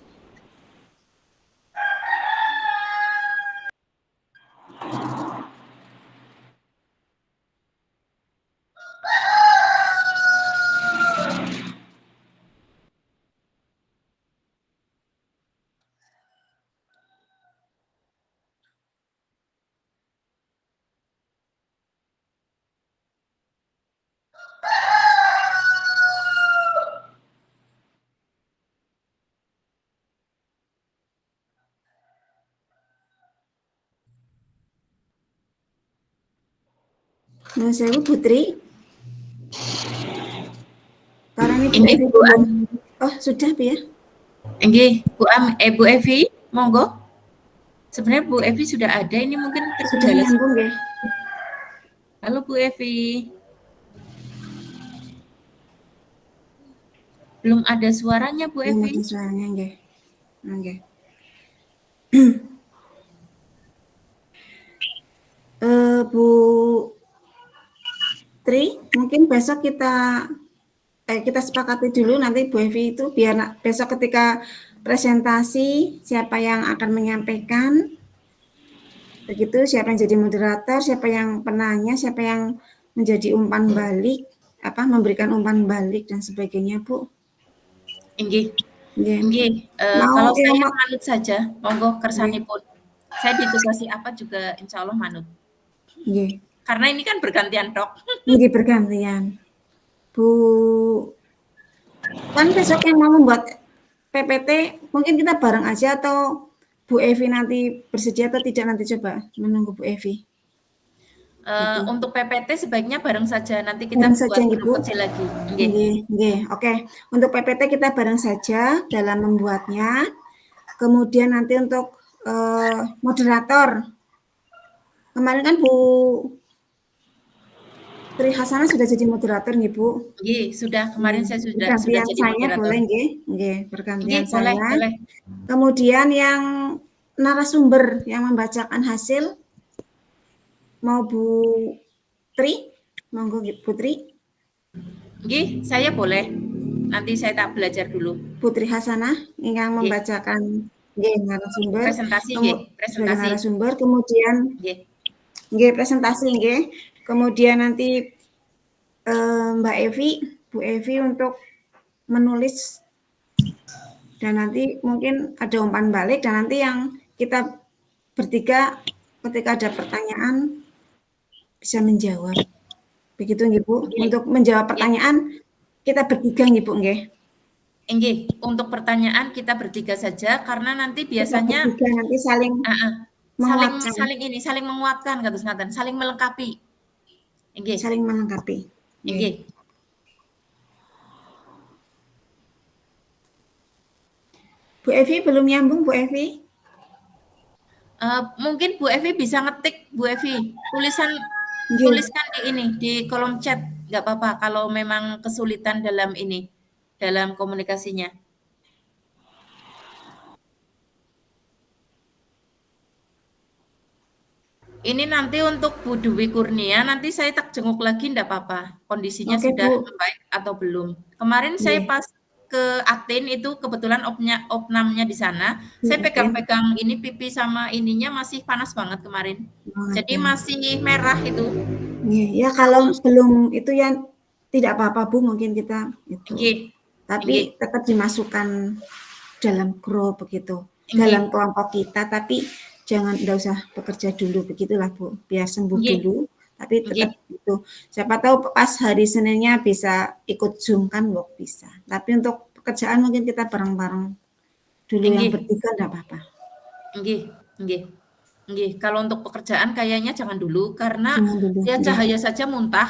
Nah, saya Putri. Karena ini Bu Evi oh sudah Bu ya? Nggih, Bu Evi, monggo. Sebenarnya Bu Evi sudah ada, ini mungkin sudah nyambung ya. Halo Bu Evi. Belum ada suaranya Bu Evi. Belum ada suaranya nggih. Nggih. Bu Tri, mungkin besok kita sepakati dulu nanti Bu Evi itu biar besok ketika presentasi siapa yang akan menyampaikan, begitu siapa yang jadi moderator, siapa yang penanya, siapa yang menjadi umpan balik, memberikan umpan balik dan sebagainya Bu. Inggih. Kalau saya manut saja, monggo kersanipun. Saya ditugasi apa juga insya Allah manut. Nggih. Karena ini kan bergantian Dok. Nggih bergantian. Bu, kan besok yang mau membuat PPT mungkin kita bareng aja atau Bu Evi nanti bersedia atau tidak, nanti coba menunggu Bu Evi. Untuk PPT sebaiknya bareng saja, nanti kita buat grup kecil lagi. Nggih. Oke. Untuk PPT kita bareng saja dalam membuatnya. Kemudian nanti untuk moderator, kemarin kan Bu Tri Hasanah sudah jadi moderator nih Bu. Nggih, sudah. Kemarin saya sudah jadi saya moderator. Boleh nggih, bergantian saya. Boleh. Kemudian yang narasumber yang membacakan hasil mau Bu Tri, monggo Bu Tri. Nggih, saya boleh. Nanti saya tak belajar dulu. Putri Hasanah yang membacakan narasumber. Presentasi. Narasumber, kemudian presentasi nggih. Kemudian nanti Mbak Evi, Bu Evi untuk menulis dan nanti mungkin ada umpan balik dan nanti yang kita bertiga ketika ada pertanyaan bisa menjawab. Begitu nggih Bu. Untuk menjawab pertanyaan kita bertiga nggih Bu nggih. Nggih, untuk pertanyaan kita bertiga saja karena nanti biasanya nanti saling Menguatkan. saling menguatkan kados ngaten, saling melengkapi. Inggih. Saling melengkapi. Inggih. Bu Evi belum nyambung, Bu Evi? Mungkin Bu Evi bisa ngetik, Bu Evi, tuliskan di kolom chat, nggak apa-apa kalau memang kesulitan dalam komunikasinya. Ini nanti untuk Bu Dwi Kurnia, nanti saya tak jenguk lagi enggak apa-apa, kondisinya sudah membaik atau belum. Kemarin saya pas ke Aten itu kebetulan opnamnya di sana, saya pegang-pegang ini pipi sama ininya masih panas banget kemarin. Jadi masih merah itu. Ya kalau belum itu ya tidak apa-apa Bu, mungkin kita itu. Tapi tetap dimasukkan dalam grup begitu, dalam kelompok kita, tapi enggak usah bekerja dulu begitulah Bu, biar sembuh dulu. Tapi tetap itu, siapa tahu pas hari Seninnya bisa ikut Zoom kan, Bu, bisa. Tapi untuk pekerjaan mungkin kita bareng-bareng dulu yang bertiga enggak apa-apa. Nggih, kalau untuk pekerjaan kayaknya jangan dulu karena ya cahaya saja muntah.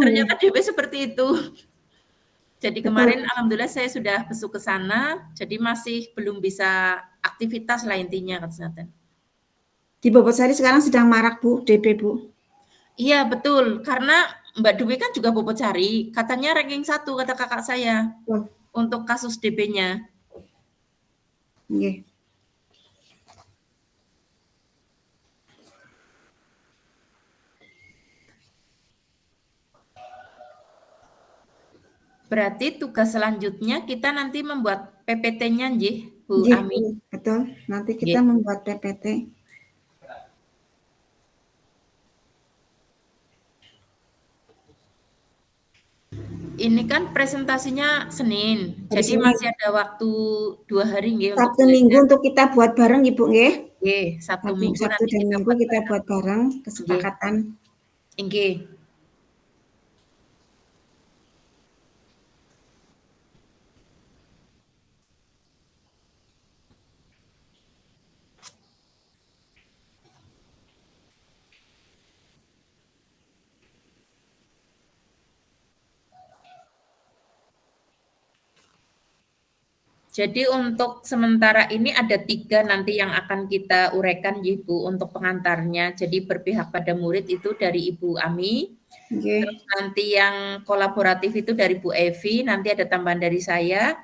Ternyata DP seperti itu. Jadi kemarin alhamdulillah saya sudah besuk ke sana, jadi masih belum bisa aktivitas lah intinya kan. Di Bobotsari sekarang sedang marak Bu, DP Bu. Iya betul, karena Mbak Dwi kan juga Bobotsari, katanya ranking 1 kata kakak saya untuk kasus DP-nya. Nggih. Berarti tugas selanjutnya kita nanti membuat PPT-nya nggih, Bu Ami. Betul, nanti kita membuat PPT. Ini kan presentasinya Senin, jadi masih ada waktu 2 hari nggih untuk Sabtu Minggu untuk kita buat bareng Ibu nggih. Nggih, Sabtu Minggu Sabtu dan Minggu kita buat bareng kesepakatan. Nggih. Jadi untuk sementara ini ada 3 nanti yang akan kita uraikan Ibu untuk pengantarnya. Jadi berpihak pada murid itu dari Ibu Ami. Terus nanti yang kolaboratif itu dari Bu Evi, nanti ada tambahan dari saya.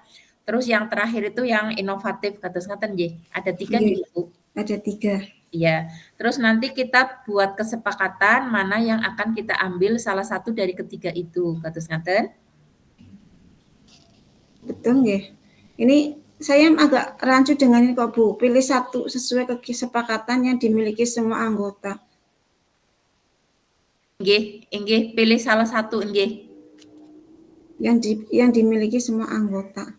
Terus yang terakhir itu yang inovatif kados ngaten nggih. Ada 3 nggih Bu. Ada 3. Iya. Terus nanti kita buat kesepakatan mana yang akan kita ambil salah satu dari ketiga itu kados ngaten. Betul nggih. Ini saya agak rancu dengan ini kok Bu, pilih satu sesuai kesepakatan yang dimiliki semua anggota. Nggih, pilih salah satu nggih. Yang dimiliki semua anggota.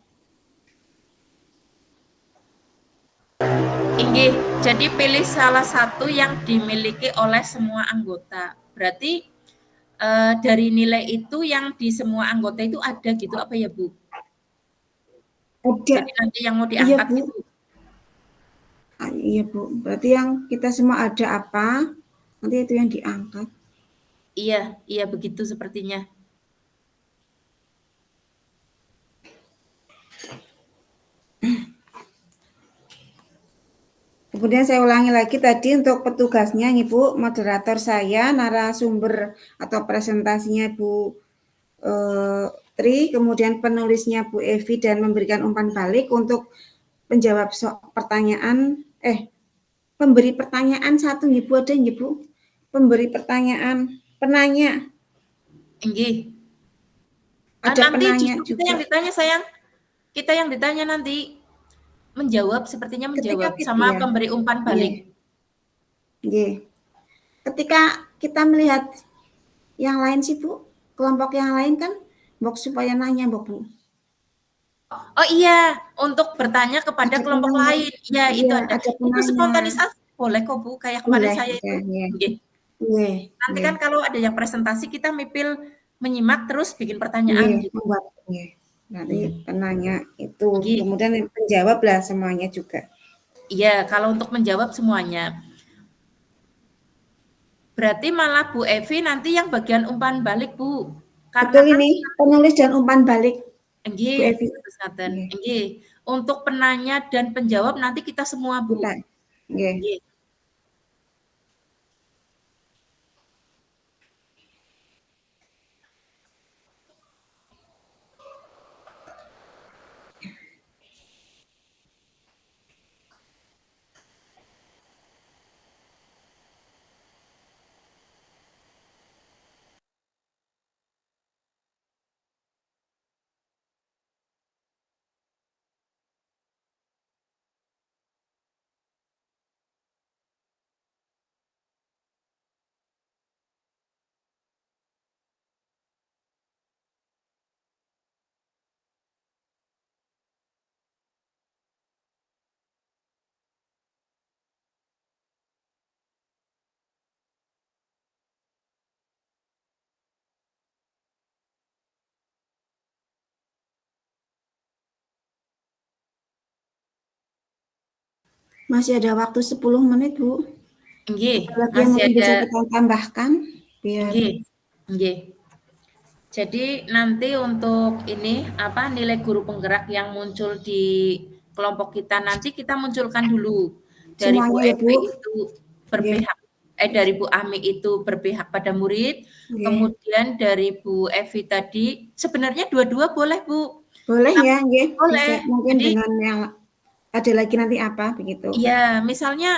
Nggih, jadi pilih salah satu yang dimiliki oleh semua anggota. Berarti dari nilai itu yang di semua anggota itu ada gitu apa ya Bu? Ada. Jadi nanti yang mau diangkat iya, Bu. itu. Iya Bu, berarti yang kita semua ada apa, nanti itu yang diangkat. Iya begitu sepertinya. Kemudian saya ulangi lagi tadi untuk petugasnya Ibu, moderator saya, narasumber atau presentasinya Bu Tri, kemudian penulisnya Bu Evi dan memberikan umpan balik untuk menjawab pertanyaan, pemberi pertanyaan satu Ibu ada Ibu, pemberi pertanyaan, penanya. Nggih. Ada nanti penanya justru juga. Kita yang ditanya sayang, kita yang ditanya nanti menjawab sepertinya menjawab sama pemberi umpan balik. Nggih. Ketika kita melihat yang lain sih Bu, kelompok yang lain kan mbok supaya nanya mbok Bu. Oh iya, untuk bertanya kepada kelompok lain. Ya, itu ada. Itu spontanisasi boleh kok Bu, kayak kemarin saya itu. Nanti kan kalau ada yang presentasi kita mipil menyimak terus bikin pertanyaan. Nanti penanya itu, kemudian penjawab lah semuanya juga. Iya, kalau untuk menjawab semuanya. Berarti malah Bu Evi nanti yang bagian umpan balik, Bu. Karena Betul kan ini, penulis dan umpan balik. Bu nggih, Evi. terus ngaten. Nggih. Nggih. Untuk penanya dan penjawab nanti kita semua, Bu. Kita. Nggih. Nggih. Masih ada waktu 10 menit, Bu. Nggih, Ada lagi yang masih mungkin bisa ada. kita tambahkan biar Nggih. Nggih. Jadi nanti untuk ini apa nilai guru penggerak yang muncul di kelompok kita nanti kita munculkan dulu dari Bu semuanya ya, Bu. Evi itu berpihak dari Bu Ami itu berpihak pada murid, Nggih. kemudian dari Bu Evi tadi sebenarnya dua-dua boleh, Bu. Boleh ya, nggih. Boleh. Bisa mungkin Jadi dengan yang ada lagi nanti apa begitu. iya, misalnya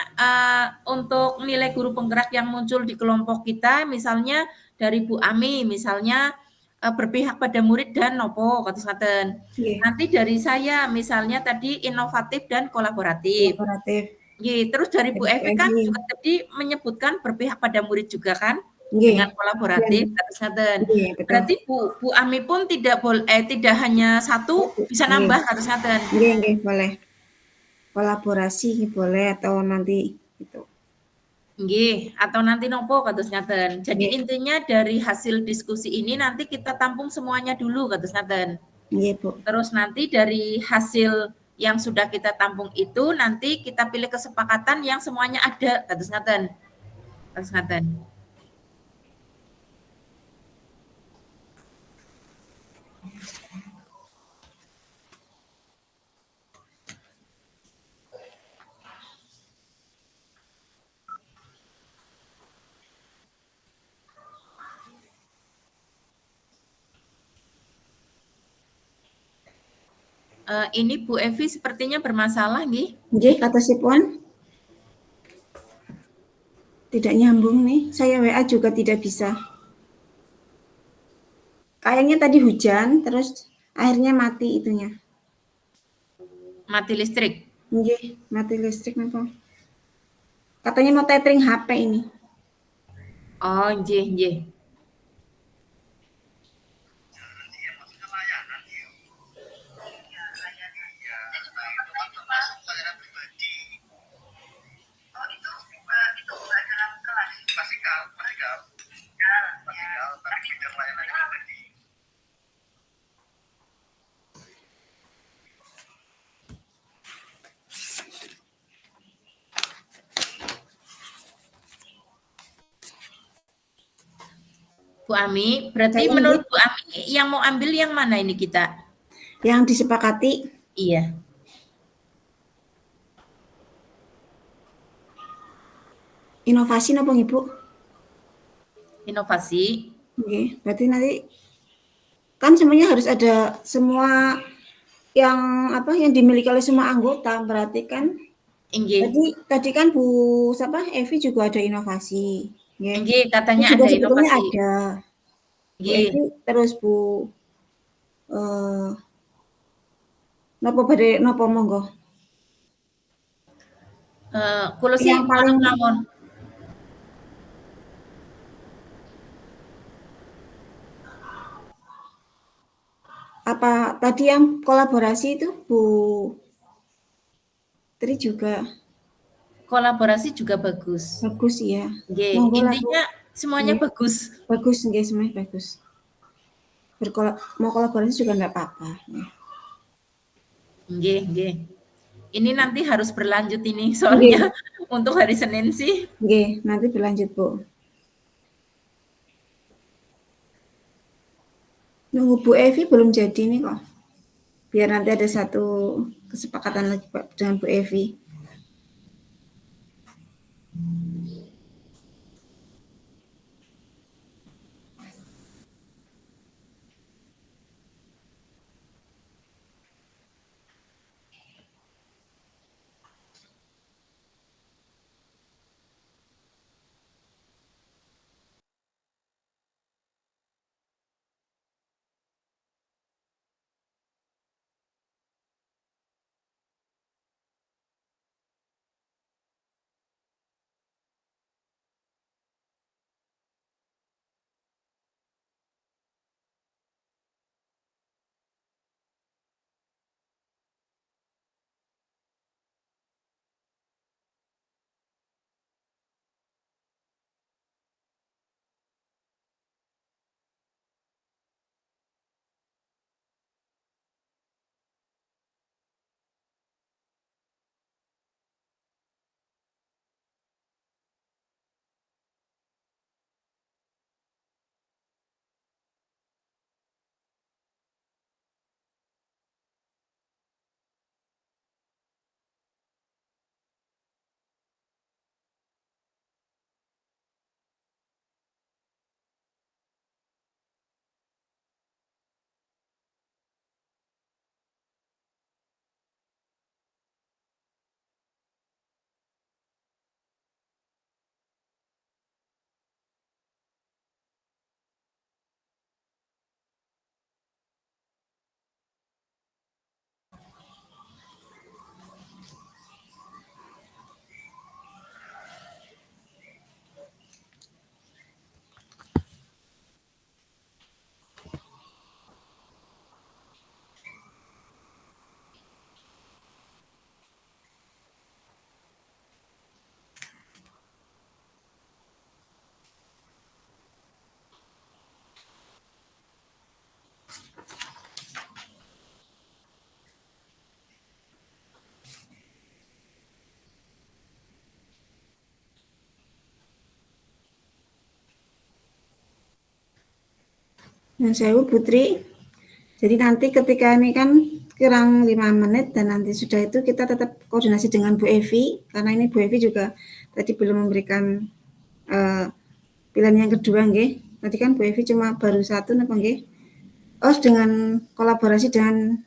untuk nilai guru penggerak yang muncul di kelompok kita, misalnya dari Bu Ami, misalnya berpihak pada murid dan nopo, kados ngaten. Nggih. Nanti dari saya, misalnya tadi inovatif dan kolaboratif. Kolaboratif. Nggih, terus dari Bu Dari Evi Bu kan Evi. juga tadi menyebutkan berpihak pada murid juga kan, Nggih. dengan kolaboratif, Dan- kados ngaten. Nggih, betul. Berarti Bu Ami pun tidak hanya satu, bisa Nggih. nambah kados ngaten. Nggih, nggih, boleh. Kolaborasi boleh atau nanti gitu. Nggih, atau nanti nopo kados ngaten. Jadi Nggih. intinya dari hasil diskusi ini nanti kita tampung semuanya dulu kados ngaten. Nggih, Bu. Terus nanti dari hasil yang sudah kita tampung itu nanti kita pilih kesepakatan yang semuanya ada kados ngaten. Kados ngaten. Ini Bu Evi sepertinya bermasalah nggih. Nggih, katasipun. Tidak nyambung nih. Saya WA juga tidak bisa. Kayaknya tadi hujan, terus akhirnya mati itunya. Mati listrik. Nggih, mati listrik napa? Katanya mau tethering HP ini. Oh, nggih, nggih. Oh itu bukan dalam kelas. Pasikal. Tapi bidang layanan pribadi. Bu Ami, berarti Saya menurut Bu Ami yang mau ambil yang mana ini kita? Yang disepakati. Iya. Inovasi napa Ibu? Inovasi. Oke, berarti nanti kan semuanya harus ada semua yang yang dimiliki oleh semua anggota, berarti kan Nggih. tadi kan Bu Evi juga ada inovasi. Nggih. Nggih, katanya Juga ada sebetulnya inovasi. ada. Bu Nggih. Evi terus Bu napa monggo? Kulo sih Yang paling mawon. apa tadi yang kolaborasi itu Bu Tri juga Kolaborasi juga bagus. bagus ya. Nggih, Monggo lah, Bu. intinya semuanya Nggih. bagus. Bagus nggih, semuanya bagus. Mau kolaborasi juga enggak apa-apa. Nggih, nggih. Ini nanti harus berlanjut ini soalnya untuk hari Senin sih. Nggih, nanti berlanjut, Bu. Nunggu Bu Evi belum jadi nih kok. Biar nanti ada satu kesepakatan lagi Pak dengan Bu Evi. Nah, saya Putri. Jadi nanti ketika ini kan kurang 5 menit dan nanti sudah itu kita tetap koordinasi dengan Bu Evi karena ini Bu Evi juga tadi belum memberikan pilihan yang kedua nggih. Tadi kan Bu Evi cuma baru satu napa nggih? Oh, dengan kolaborasi dengan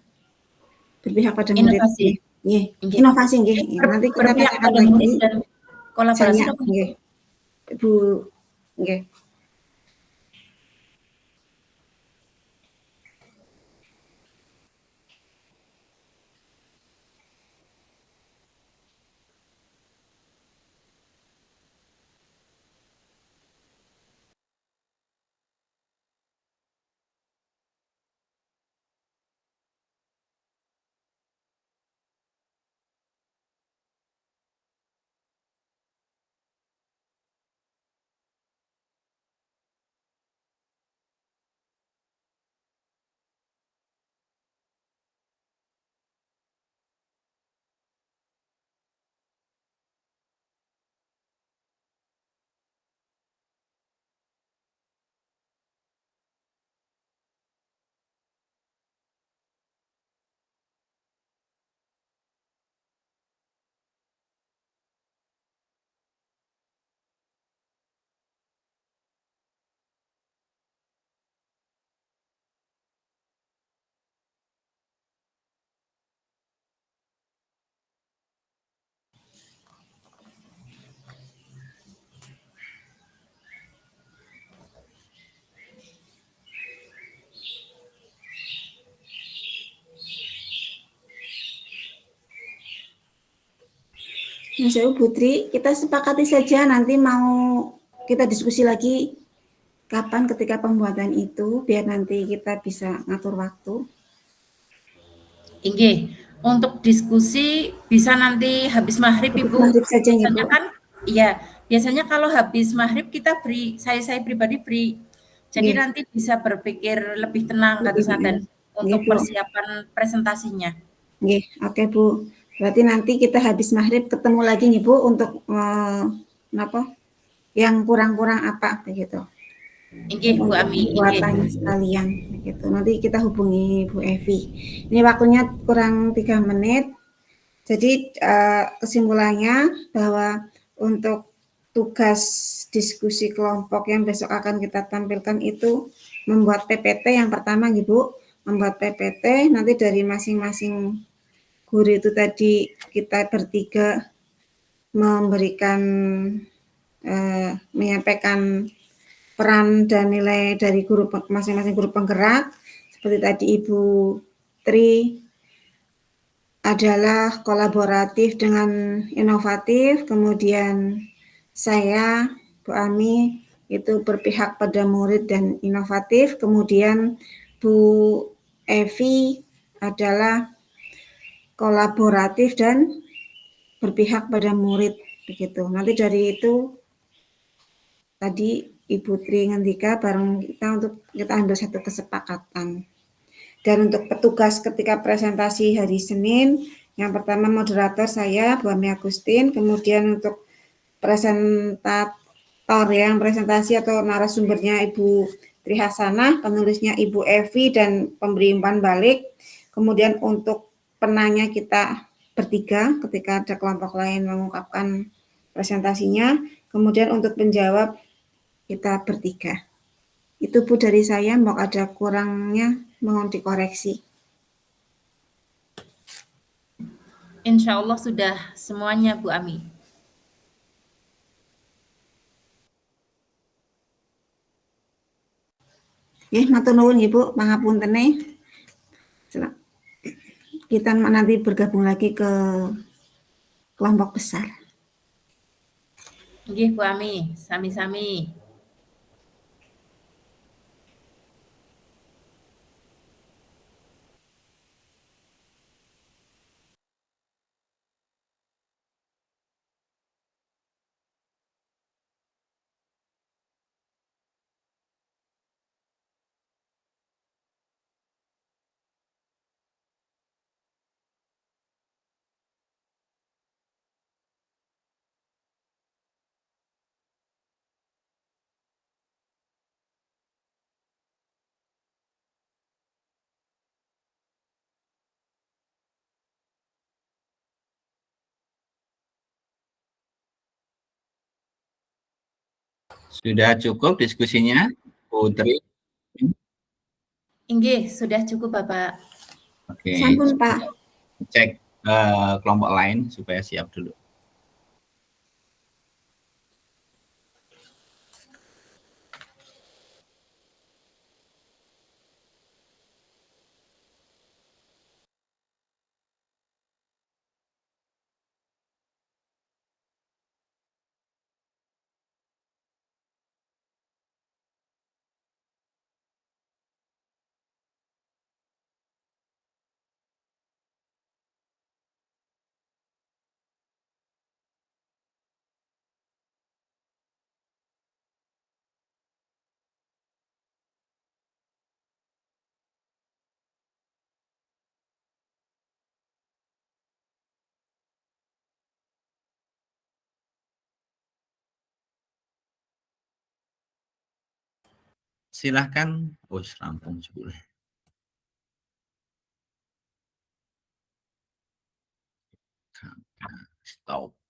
berpihak pada murid Inovasi. nggih. Inovasi nggih. Nanti kita Berpihak tanyakan pada lagi murid dan kolaborasi saya nggih. Bu nggih. Mas Ewu Putri, kita sepakati saja nanti mau kita diskusi lagi kapan ketika pembuatan itu biar nanti kita bisa ngatur waktu. Inggih, untuk diskusi bisa nanti habis maghrib Ibu. Maghrib saja ya, Bu. Biasanya kan, iya, biasanya kalau habis maghrib kita free, saya pribadi free. Jadi Nggih. nanti bisa berpikir lebih tenang kadosaken untuk Nggih, Bu. persiapan presentasinya. Nggih, oke Bu. Berarti nanti kita habis maghrib ketemu lagi nih Bu untuk apa yang kurang-kurang apa begitu. Inggih Bu untuk Ami, inggih. buatannya sekalian gitu. Nanti kita hubungi Bu Evi. Ini waktunya kurang 3 menit. Jadi kesimpulannya bahwa untuk tugas diskusi kelompok yang besok akan kita tampilkan itu membuat PPT yang pertama Ibu, membuat PPT nanti dari masing-masing guru itu tadi kita bertiga memberikan menyampaikan peran dan nilai dari guru masing-masing guru penggerak seperti tadi Ibu Tri adalah kolaboratif dengan inovatif, kemudian saya Bu Ami itu berpihak pada murid dan inovatif, kemudian Bu Evi adalah kolaboratif dan berpihak pada murid begitu. Nanti dari itu tadi Ibu Tri Ngendika bareng kita untuk kita ambil satu kesepakatan. Dan untuk petugas ketika presentasi hari Senin, yang pertama moderator saya Bu Ami Agustin, kemudian untuk presentator yang presentasi atau narasumbernya Ibu Tri Hasanah, penulisnya Ibu Evi dan pemberi umpan balik. Kemudian untuk penanya kita bertiga ketika ada kelompok lain mengungkapkan presentasinya. Kemudian untuk penjawab kita bertiga. Itu Bu dari saya, mau ada kurangnya mohon dikoreksi. Insya Allah sudah semuanya Bu Ami. Ya, matur nuwun Ibu, pangapuntene. Kita nanti bergabung lagi ke kelompok besar. Inggih Bu Ami, sami-sami. Sudah cukup diskusinya, Putri? Inggih, sudah cukup Bapak. Oke, Sampun Pak. cek kelompok lain supaya siap dulu. Silahkan, rampung sudah. Stop.